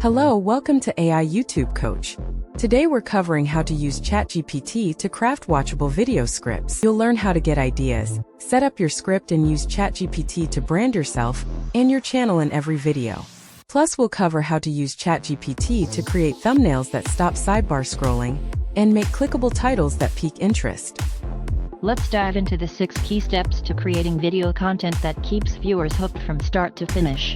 Hello, welcome to AI YouTube Coach. Today we're covering how to use ChatGPT to craft watchable video scripts. You'll learn how to get ideas, set up your script and use ChatGPT to brand yourself and your channel in every video. Plus we'll cover how to use ChatGPT to create thumbnails that stop sidebar scrolling and make clickable titles that pique interest. Let's dive into the 6 key steps to creating video content that keeps viewers hooked from start to finish.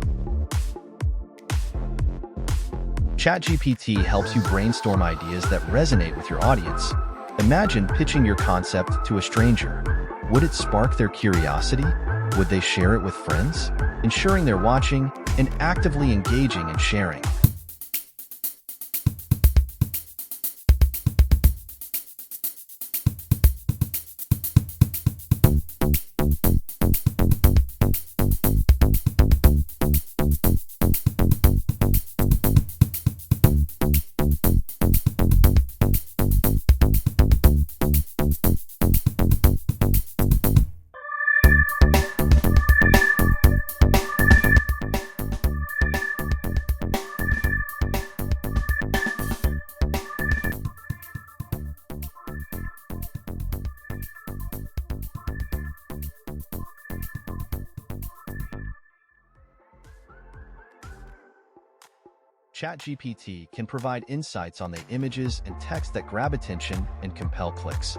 ChatGPT helps you brainstorm ideas that resonate with your audience. Imagine pitching your concept to a stranger. Would it spark their curiosity? Would they share it with friends? Ensuring they're watching and actively engaging and sharing. ChatGPT can provide insights on the images and text that grab attention and compel clicks.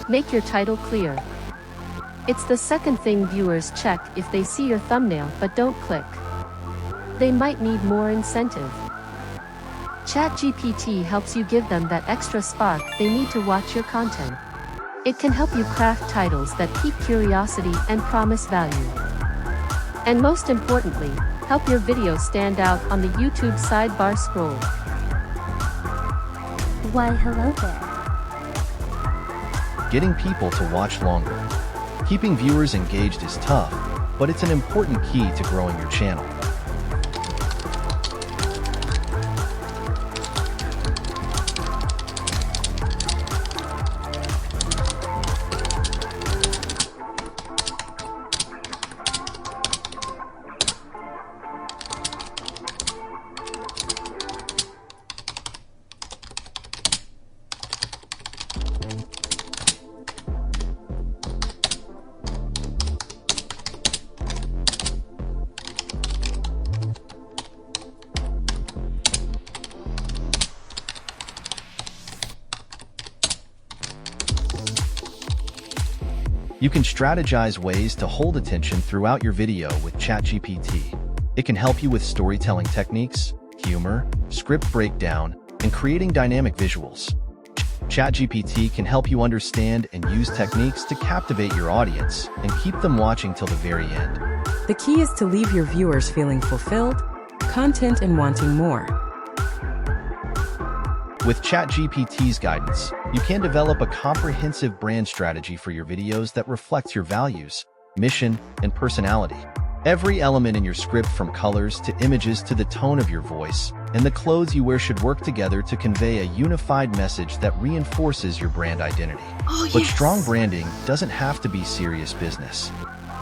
Make your title clear. It's the second thing viewers check if they see your thumbnail but don't click. They might need more incentive. ChatGPT helps you give them that extra spark they need to watch your content. It can help you craft titles that pique curiosity and promise value. And most importantly, help your video stand out on the YouTube sidebar scroll. Why, hello there. Getting people to watch longer. Keeping viewers engaged is tough, but it's an important key to growing your channel. You can strategize ways to hold attention throughout your video with ChatGPT. It can help you with storytelling techniques, humor, script breakdown, and creating dynamic visuals. ChatGPT can help you understand and use techniques to captivate your audience and keep them watching till the very end. The key is to leave your viewers feeling fulfilled, content and wanting more. With ChatGPT's guidance, you can develop a comprehensive brand strategy for your videos that reflects your values, mission, and personality. Every element in your script, from colors to images to the tone of your voice and the clothes you wear, should work together to convey a unified message that reinforces your brand identity. But strong branding doesn't have to be serious business.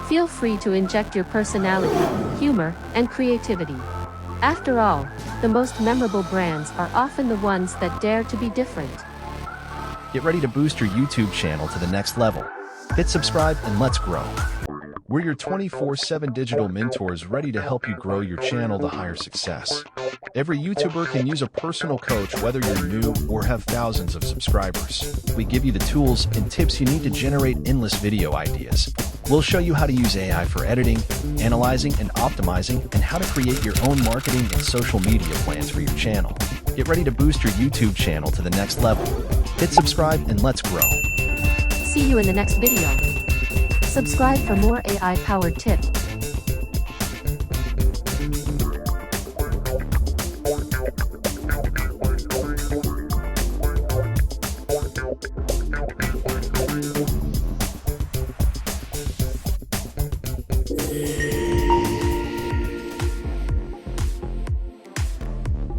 Feel free to inject your personality, humor, and creativity. After all, the most memorable brands are often the ones that dare to be different. Get ready to boost your YouTube channel to the next level. Hit subscribe and let's grow. We're your 24/7 digital mentors ready to help you grow your channel to higher success. Every YouTuber can use a personal coach, whether you're new or have thousands of subscribers. We give you the tools and tips you need to generate endless video ideas. We'll show you how to use AI for editing, analyzing, and optimizing, and how to create your own marketing and social media plans for your channel. Get ready to boost your YouTube channel to the next level. Hit subscribe and let's grow. See you in the next video. Subscribe for more AI-powered tips.